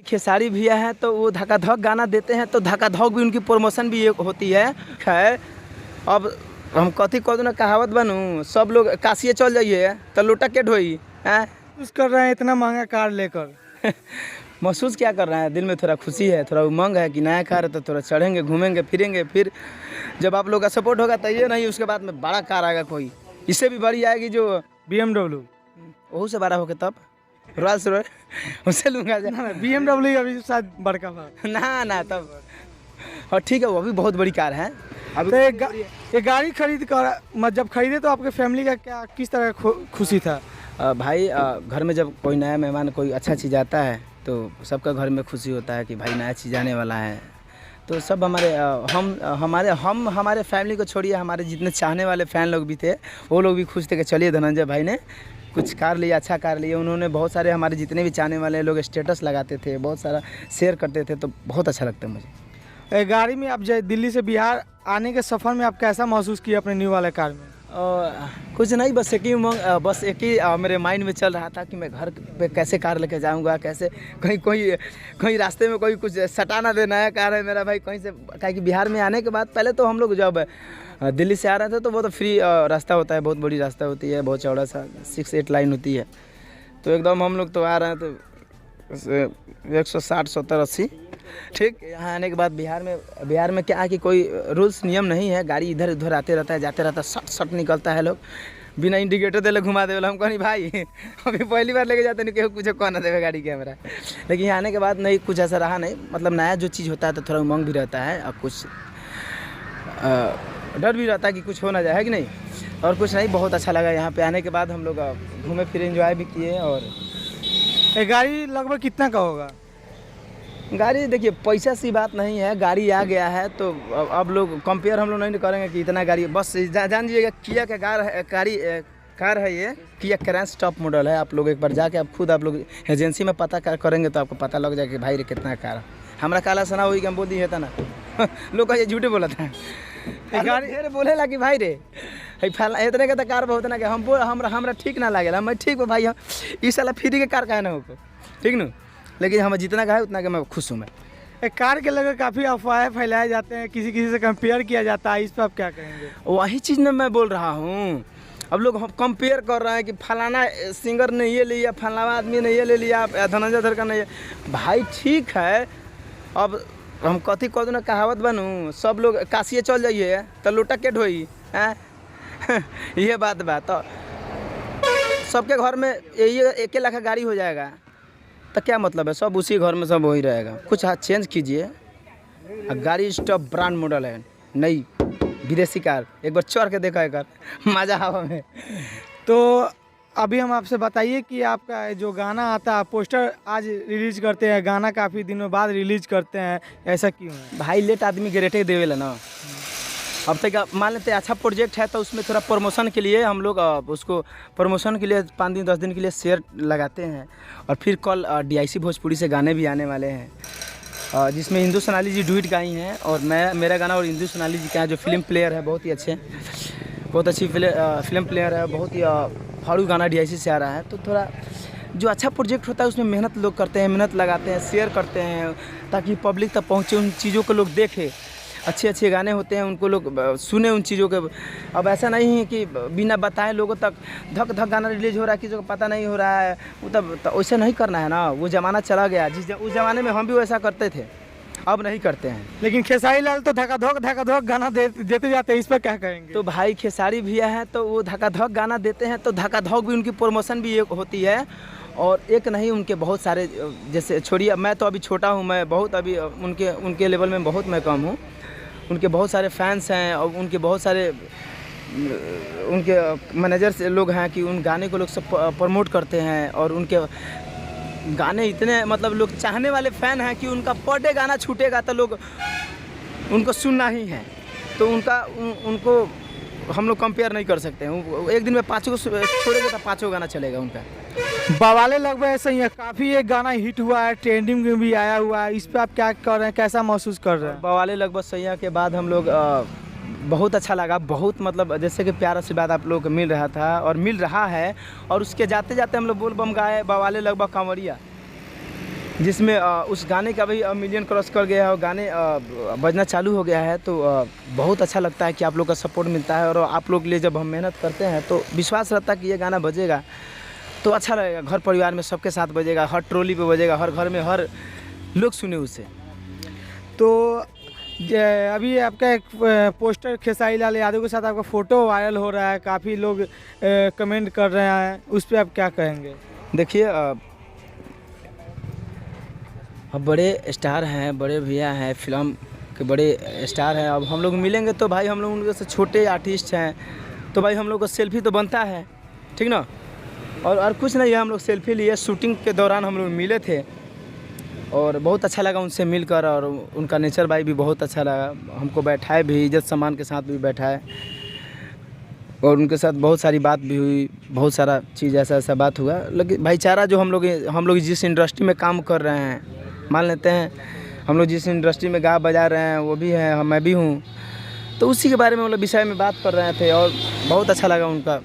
खेसारी भैया हैं तो वो धक्का धक गाना देते हैं, तो धक्का धक भी उनकी प्रमोशन भी एक होती है। खैर अब हम कथी कह दूँ ना, कहावत बनूँ, सब लोग काशिए चल जाइए तो लोटा के ढोई हैं। महसूस कर रहे हैं इतना महंगा कार लेकर? महसूस क्या कर रहे हैं, दिल में थोड़ा खुशी है, थोड़ा उमंग है कि नया कार है तो थोड़ा चढ़ेंगे, घूमेंगे फिरेंगे। फिर जब आप लोग का सपोर्ट होगा तो ये नहीं, उसके बाद में बड़ा कार आएगा, कोई इससे भी बड़ी आएगी जो BMW। वह से बड़ा होके तब रॉयल्स रॉय उससे लूँगा। BMW अभी शायद बड़का था ना तब, और ठीक है वो भी बहुत बड़ी कार है। अब तो ये गाड़ी खरीद कर जब खरीदे तो आपके फैमिली का क्या किस तरह खुशी था? भाई घर में जब कोई नया मेहमान कोई अच्छा चीज़ आता है तो सबका घर में खुशी होता है कि भाई नया चीज़ आने वाला है। तो सब हमारे फैमिली को छोड़िए, हमारे जितने चाहने वाले फ़ैन लोग भी थे वो लोग भी खुश थे कि चलिए धनंजय भाई ने कुछ कार लिया, अच्छा कार लिया। उन्होंने बहुत सारे हमारे जितने भी चाहने वाले लोग स्टेटस लगाते थे, बहुत सारा शेयर करते थे, तो बहुत अच्छा लगता है मुझे। गाड़ी में आप दिल्ली से बिहार आने के सफ़र में आप कैसा महसूस किया अपने न्यू वाले कार में? कुछ नहीं, बस एक ही मेरे माइंड में चल रहा था कि मैं घर पे कैसे कार लेके जाऊंगा, कैसे कहीं रास्ते में कोई कुछ सटा ना दे। नया कार है मेरा भाई, कहीं से क्या कि बिहार में आने के बाद पहले तो हम लोग जब दिल्ली से आ रहे थे तो वो तो फ्री रास्ता होता है, बहुत बड़ी रास्ता होती है, बहुत चौड़ा सा 6-8 लाइन होती है। तो एकदम हम लोग तो आ रहे हैं तो 160, 70, 80 ठीक। यहाँ आने के बाद बिहार में क्या है कि कोई रूल्स नियम नहीं है, गाड़ी इधर उधर आते रहता है, जाते रहता है, सट निकलता है, लोग बिना इंडिकेटर दे घुमा दे। हम कहीं भाई अभी पहली बार लेके जाते नहीं, केहू कुछ कौन ना देवे गाड़ी कैमरा। लेकिन यहाँ आने के बाद नहीं, कुछ ऐसा रहा नहीं। मतलब नया जो चीज़ होता है तो थोड़ा उमंग भी रहता है और कुछ डर भी रहता है कि कुछ हो ना जाए, है कि नहीं। और कुछ नहीं, बहुत अच्छा लगा यहाँ पे आने के बाद। हम लोग घूमे फिरे, एंजॉय भी किए। और ये गाड़ी लगभग कितना का होगा? गाड़ी देखिए पैसा सी बात नहीं है, गाड़ी आ गया है तो अब लोग कंपेयर हम लोग नहीं करेंगे कि इतना गाड़ी, बस जान दीजिएगा किया का कार है ये, किया कैरेंस टॉप मॉडल है। आप लोग एक बार जाके आप खुद आप लोग एजेंसी में पता करेंगे तो आपको पता लग जाएगा कि भाई रे कितना कार है। हमारा काला सना हुई कि हम बोल दिए था ना लोग का ये झूठे बोला था। गाड़ी बोले ला कि भाई रे फैला इतने का तो कार बहुत ना कि हमरा ठीक ना लगे। मैं ठीक भाई, हम इस साल फ्री के कार का है ना हो ठीक न, लेकिन हमें जितना का है उतना का मैं खुश हूँ। मैं एक कार के लगे काफ़ी अफवाहें फैलाए जाते हैं, किसी से कंपेयर किया जाता है, इस पर आप क्या कहेंगे? वही चीज़ ना मैं बोल रहा हूँ। अब लोग हम कंपेयर कर रहे हैं कि फलाना सिंगर ने ये लिया, फलाना आदमी ने ये ले लिया, धनंजय धर का नहीं। भाई ठीक है, अब हम कथी कह दूँ ना, कहावत बनूँ, सब लोग काशिए चल जाइए तो लोटा के ढोई हैं ये बात तो सबके घर में यही 1 लाख का गाड़ी हो जाएगा तो क्या मतलब है, सब उसी घर में सब वही रहेगा। कुछ चेंज कीजिए। गाड़ी स्टॉप ब्रांड मॉडल है, नई विदेशी कार, एक बार चढ़ के देखा है कार, मज़ा हवा में। तो अभी हम आपसे बताइए कि आपका जो गाना आता है, पोस्टर आज रिलीज करते हैं, गाना काफ़ी दिनों बाद रिलीज करते हैं, ऐसा क्यों है? भाई लेट आदमी ग्रेटे देवेला ना। अब तक मान लेते अच्छा प्रोजेक्ट है तो उसमें थोड़ा प्रमोशन के लिए हम लोग उसको प्रमोशन के लिए 5 दिन 10 दिन के लिए शेयर लगाते हैं। और फिर कल DIC भोजपुरी से गाने भी आने वाले हैं जिसमें इंदु सोनाली जी डुइट गाई हैं और मेरा गाना और इंदु सोनाली जी का जो फिल्म प्लेयर है, बहुत ही अच्छे, बहुत अच्छी फिल्म प्लेयर है, बहुत ही फाड़ू गाना DIC से आ रहा है। तो थोड़ा जो अच्छा प्रोजेक्ट होता है उसमें मेहनत लोग करते हैं, मेहनत लगाते हैं, शेयर करते हैं ताकि पब्लिक तक पहुँचे, उन चीज़ों को लोग देखें। अच्छे गाने होते हैं, उनको लोग सुने उन चीज़ों के। अब ऐसा नहीं है कि बिना बताए लोगों तक धक गाना रिलीज हो रहा है, किसी को पता नहीं हो रहा है। वो तब तो वैसे नहीं करना है ना, वो ज़माना चला गया। उस ज़माने में हम भी वैसा करते थे, अब नहीं करते हैं। लेकिन खेसारी लाल तो धक्का धक गाना देते जाते हैं, इस पर क्या कहेंगे? तो भाई खेसारी भैया हैं तो वो धक्का धक गाना देते हैं, तो धक्का धक भी उनकी प्रमोशन भी एक होती है। और एक नहीं, उनके बहुत सारे, जैसे छोड़िए मैं तो अभी छोटा हूँ, मैं बहुत अभी उनके लेवल में बहुत मैं कम हूँ। उनके बहुत सारे फैंस हैं और उनके बहुत सारे उनके मैनेजर से लोग हैं कि उन गाने को लोग सब प्रमोट करते हैं। और उनके गाने इतने मतलब लोग चाहने वाले फ़ैन हैं कि उनका पर डे गाना छूटेगा तो लोग उनको सुनना ही है। तो उनको हम लोग कंपेयर नहीं कर सकते हैं। एक दिन में 5 को छोड़ेगा तो 5 गाना चलेगा उनका। बवाले लगभग ऐसा ही है, काफ़ी एक गाना हिट हुआ है, ट्रेंडिंग में भी आया हुआ है, इस पर आप क्या कर रहे हैं, कैसा महसूस कर रहे हैं? बवाले लगभग सैया के बाद हम लोग बहुत अच्छा लगा, बहुत मतलब जैसे कि प्यार आशीर्वाद आप लोग को मिल रहा था और मिल रहा है। और उसके जाते जाते हम लोग बोल बम गाए बवाले लगभग कांवरिया। जिसमें उस गाने का भी मिलियन क्रॉस कर गया है और गाने बजना चालू हो गया है। तो बहुत अच्छा लगता है कि आप लोग का सपोर्ट मिलता है और आप लोग के लिए जब हम मेहनत करते हैं तो विश्वास रहता है कि ये गाना बजेगा तो अच्छा लगेगा, घर परिवार में सबके साथ बजेगा, हर ट्रॉली पे बजेगा, हर घर में हर लोग सुने उसे। तो अभी आपका एक पोस्टर खेसारी लाल यादव के साथ आपका फ़ोटो वायरल हो रहा है, काफ़ी लोग कमेंट कर रहे हैं, उस पर आप क्या कहेंगे? देखिए अब बड़े स्टार हैं, बड़े भैया हैं, फिल्म के बड़े स्टार हैं। अब हम लोग मिलेंगे तो भाई हम लोग उनके से छोटे आर्टिस्ट हैं तो भाई हम लोग को सेल्फी तो बनता है, ठीक ना। और कुछ नहीं है, हम लोग सेल्फी लिए, शूटिंग के दौरान हम लोग मिले थे और बहुत अच्छा लगा उनसे मिलकर और उनका नेचर भाई भी बहुत अच्छा लगा। हमको बैठाए भी, इज्जत सम्मान के साथ भी बैठाए और उनके साथ बहुत सारी बात भी हुई, बहुत सारा चीज़ ऐसा बात हुआ। लेकिन भाईचारा जो हम लोग जिस इंडस्ट्री में काम कर रहे हैं, मान लेते हैं हम लोग जिस इंडस्ट्री में गा बजा रहे हैं वो भी हैं, मैं भी हूँ, तो उसी के बारे में मतलब विषय में बात कर रहे थे और बहुत अच्छा लगा उनका।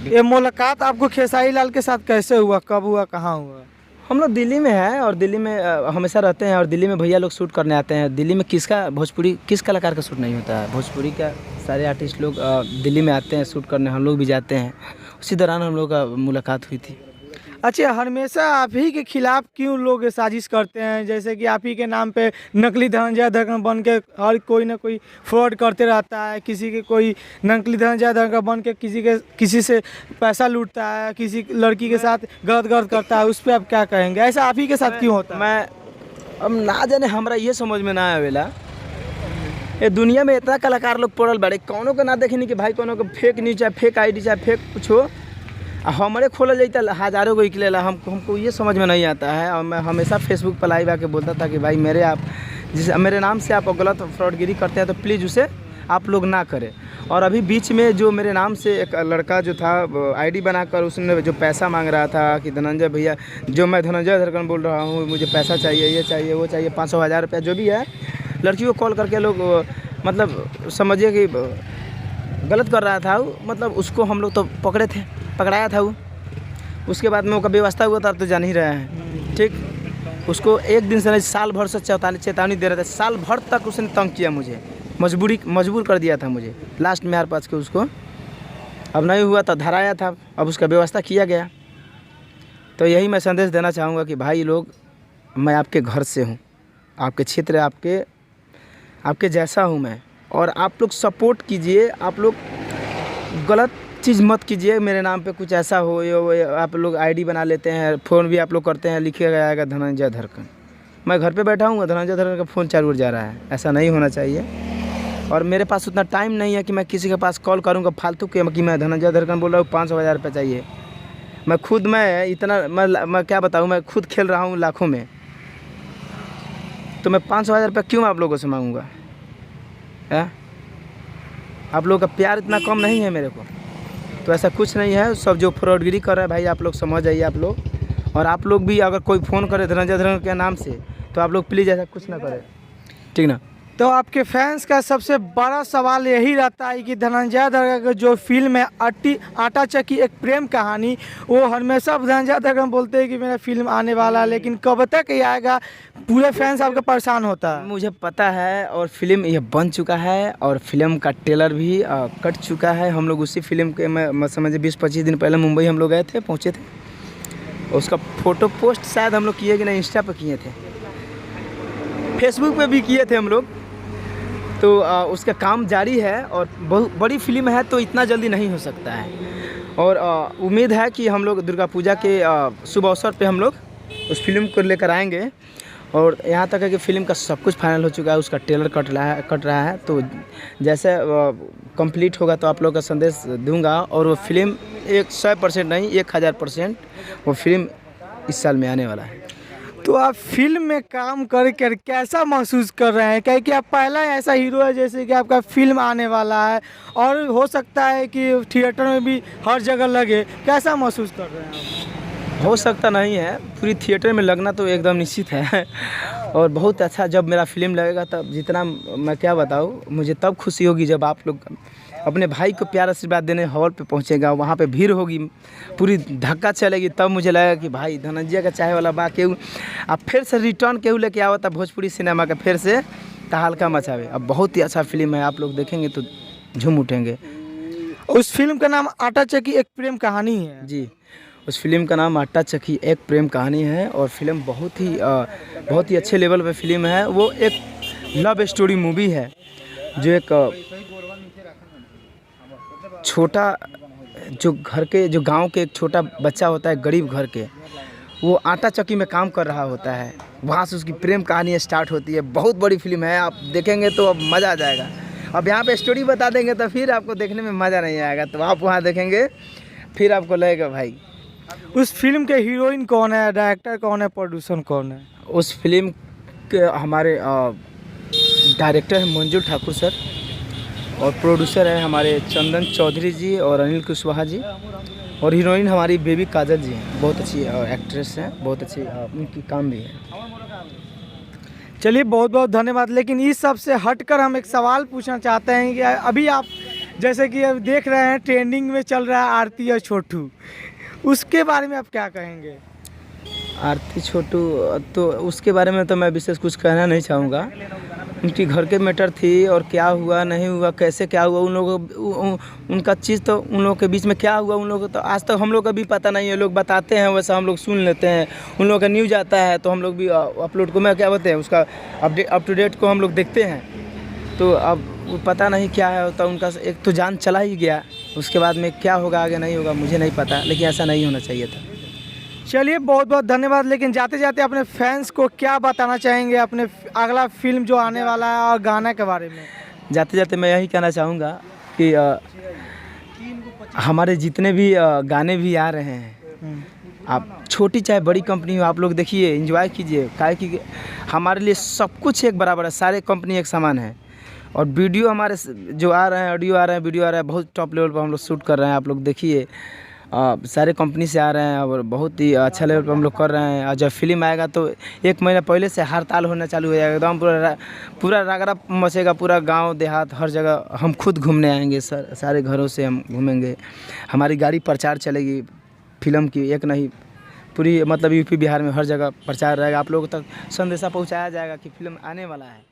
ये मुलाकात आपको खेसारी लाल के साथ कैसे हुआ, कब हुआ, कहाँ हुआ? हम लोग दिल्ली में हैं और दिल्ली में हमेशा रहते हैं और दिल्ली में भैया लोग शूट करने आते हैं। दिल्ली में भोजपुरी किस कलाकार का शूट नहीं होता है, भोजपुरी का सारे आर्टिस्ट लोग दिल्ली में आते हैं शूट करने, हम लोग भी जाते हैं। उसी दौरान हम लोग का मुलाकात हुई थी। अच्छा, हमेशा आप ही के खिलाफ क्यों लोग साजिश करते हैं? जैसे कि आप ही के नाम पे नकली धनंजय धड़कन बन के हर कोई ना कोई फ्रॉड करते रहता है, किसी के कोई नकली धनंजय धड़कन बन के किसी से पैसा लूटता है, किसी लड़की के साथ गलत करता है, उस पर आप क्या कहेंगे? ऐसा आप ही के साथ क्यों होता है? मैं अब ना जाने, हमरा ये समझ में ना आवेला, ये दुनिया में इतना कलाकार लोग पड़ल बड़े, कौनों को ना देखे नहीं कि भाई कौनों को फेक न्यूज चाहे फेक आईडी चाहे फेक कुछ हो, हमारे खोला जाता हज़ारों को निकलेला। हमको ये समझ में नहीं आता है। और मैं हमेशा फेसबुक पर लाइव आके बोलता था कि भाई मेरे नाम से आप गलत फ्रॉडगिरी करते हैं तो प्लीज़ उसे आप लोग ना करें। और अभी बीच में जो मेरे नाम से एक लड़का जो था आईडी बनाकर उसने जो पैसा मांग रहा था कि धनंजय भैया, जो मैं धनंजय धड़कन बोल रहा हूँ, मुझे पैसा चाहिए, ये चाहिए, वो चाहिए, 500-1000 रुपया जो भी है, लड़की को कॉल करके लोग मतलब समझिए कि गलत कर रहा था। मतलब उसको हम लोग तो पकड़ाया था। उसके बाद में वो का व्यवस्था हुआ था, तो जान ही रहे हैं, ठीक। उसको एक दिन से नहीं, साल भर से चेतावनी दे रहे थे, साल भर तक उसने तंग किया मुझे, मजबूर कर दिया था मुझे। लास्ट में हार पास के उसको अब नहीं हुआ तो धराया था, अब उसका व्यवस्था किया गया। तो यही मैं संदेश देना चाहूँगा कि भाई लोग, मैं आपके घर से हूँ, आपके क्षेत्र आपके जैसा हूँ मैं, और आप लोग सपोर्ट कीजिए। आप लोग गलत चीज़ मत कीजिए, मेरे नाम पे कुछ ऐसा हो आप लोग आईडी बना लेते हैं, फ़ोन भी आप लोग करते हैं, लिखिएगा जाएगा धनंजय धड़कन, मैं घर पे बैठा हूँ, धनंजय धड़कन का फ़ोन चालू जा रहा है। ऐसा नहीं होना चाहिए। और मेरे पास उतना टाइम नहीं है कि मैं किसी के पास कॉल करूँगा फालतू के कि मैं धनंजय धड़कन बोल रहा हूँ, 500-1000 रुपये चाहिए। मैं क्या बताऊँ, मैं खुद खेल रहा हूँ लाखों में, तो मैं 500-1000 रुपये क्यों आप लोगों से मांगूँगा? आप लोगों का प्यार इतना कम नहीं है मेरे को, तो ऐसा कुछ नहीं है। सब जो फ्रॉडगिरी कर रहा है भाई, आप लोग समझ जाइए आप लोग। और आप लोग भी अगर कोई फ़ोन करे धनंजय धड़कन के नाम से, तो आप लोग प्लीज़ ऐसा कुछ ना करें, ठीक ना। तो आपके फैंस का सबसे बड़ा सवाल यही रहता है कि धनंजय धड़कन का जो फिल्म है आटा चक्की एक प्रेम कहानी, वो हमेशा धनंजय धड़कन बोलते हैं कि मेरा फिल्म आने वाला है, लेकिन कब तक ये आएगा? पूरे फैंस आपका परेशान होता है। मुझे पता है, और फिल्म ये बन चुका है और फिल्म का ट्रेलर भी कट चुका है। हम लोग उसी फिल्म के मैं समझे 20-25 दिन पहले मुंबई हम लोग गए थे, पहुँचे थे। उसका फ़ोटो पोस्ट शायद हम लोग किए कि नहीं, इंस्टा पर किए थे, फेसबुक पे भी किए थे हम लोग। तो उसका काम जारी है और बहुत बड़ी फिल्म है, तो इतना जल्दी नहीं हो सकता है। और उम्मीद है कि हम लोग दुर्गा पूजा के शुभ अवसर पे हम लोग उस फिल्म को लेकर आएंगे। और यहाँ तक है कि फ़िल्म का सब कुछ फाइनल हो चुका है, उसका ट्रेलर कट रहा है। तो जैसे कंप्लीट होगा तो आप लोग का संदेश दूंगा। और वो फिल्म 100% नहीं, 1000% वो फिल्म इस साल में आने वाला है। तो आप फिल्म में काम कर कैसा महसूस कर रहे हैं? क्या कि आप पहला ऐसा हीरो है जैसे कि आपका फिल्म आने वाला है और हो सकता है कि थिएटर में भी हर जगह लगे, कैसा महसूस कर रहे हैं आप? हो सकता नहीं है, पूरी थिएटर में लगना तो एकदम निश्चित है। और बहुत अच्छा, जब मेरा फिल्म लगेगा तब जितना मैं क्या बताऊँ, मुझे तब खुशी होगी जब आप लोग अपने भाई को प्यार आशीर्वाद देने हॉल पे पहुँचेगा, वहाँ पे भीड़ होगी, पूरी धक्का चलेगी, तब मुझे लगेगा कि भाई धनंजय का चाय वाला बा केहू अब फिर से रिटर्न केहू लेके आवता भोजपुरी सिनेमा का फिर से तहलका मचावे। अब बहुत ही अच्छा फिल्म है, आप लोग देखेंगे तो झूम उठेंगे। उस फिल्म का नाम आटा चक्की एक प्रेम कहानी है। जी, उस फिल्म का नाम आटा चक्की एक प्रेम कहानी है और फिल्म बहुत ही अच्छे लेवल पे फिल्म है। वो एक लव स्टोरी मूवी है जो एक छोटा जो गांव के एक छोटा बच्चा होता है गरीब घर के, वो आटा चक्की में काम कर रहा होता है, वहाँ से उसकी प्रेम कहानी स्टार्ट होती है। बहुत बड़ी फिल्म है, आप देखेंगे तो अब मज़ा आ जाएगा। अब यहाँ पे स्टोरी बता देंगे तो फिर आपको देखने में मज़ा नहीं आएगा, तो आप वहाँ देखेंगे फिर आपको लगेगा भाई। उस फिल्म के हीरोइन कौन है, डायरेक्टर कौन है, प्रोड्यूसर कौन है? उस फिल्म के हमारे डायरेक्टर हैं मंजू ठाकुर सर और प्रोड्यूसर है हमारे चंदन चौधरी जी और अनिल कुशवाहा जी और हीरोइन हमारी बेबी काजल जी हैं। बहुत अच्छी एक्ट्रेस हैं, बहुत अच्छी उनकी काम भी है। चलिए बहुत बहुत धन्यवाद। लेकिन इस सब से हटकर हम एक सवाल पूछना चाहते हैं कि अभी आप जैसे कि अब देख रहे हैं ट्रेंडिंग में चल रहा है आरती और छोटू, उसके बारे में आप क्या कहेंगे? आरती छोटू तो उसके बारे में तो मैं विशेष कुछ कहना नहीं चाहूँगा। उनकी घर के मैटर थी और क्या हुआ नहीं हुआ, कैसे क्या हुआ, उन लोगों उनका चीज़ तो उन लोगों के बीच में क्या हुआ उन लोगों को तो आज तक हम लोग का भी पता नहीं है। लोग बताते हैं वैसा हम लोग सुन लेते हैं, उन लोगों का न्यूज़ आता है तो हम लोग भी अपलोड को मैं क्या बोलते हैं उसका अप टू डेट को हम लोग देखते हैं। तो अब वो पता नहीं क्या है होता, उनका एक तो जान चला ही गया, उसके बाद में क्या होगा आगे नहीं होगा मुझे नहीं पता, लेकिन ऐसा नहीं होना चाहिए था। चलिए बहुत बहुत धन्यवाद। लेकिन जाते जाते अपने फैंस को क्या बताना चाहेंगे अपने अगला फिल्म जो आने वाला है और गाना के बारे में? जाते जाते मैं यही कहना चाहूँगा कि हमारे जितने भी गाने भी आ रहे हैं, आप छोटी चाहे बड़ी कंपनी हो, आप लोग देखिए एंजॉय कीजिए, काहे कि हमारे लिए सब कुछ एक बराबर है, सारे कंपनी एक समान है। और वीडियो हमारे जो आ रहे हैं, ऑडियो आ रहे हैं, वीडियो आ रहा है, बहुत टॉप लेवल पर हम लोग शूट कर रहे हैं। आप लोग देखिए सारे कंपनी से आ रहे हैं और बहुत ही अच्छा लेवल पर हम लोग कर रहे हैं। और जब फिल्म आएगा तो 1 महीना पहले से हड़ताल होना चालू हो जाएगा, एकदम पूरा रगड़ा मचेगा, पूरा गांव देहात हर जगह हम खुद घूमने आएंगे सर, सारे घरों से हम घूमेंगे, हमारी गाड़ी प्रचार चलेगी फिल्म की, एक नहीं पूरी मतलब यूपी बिहार में हर जगह प्रचार रहेगा। आप लोगों तक संदेशा पहुँचाया जाएगा कि फिल्म आने वाला है।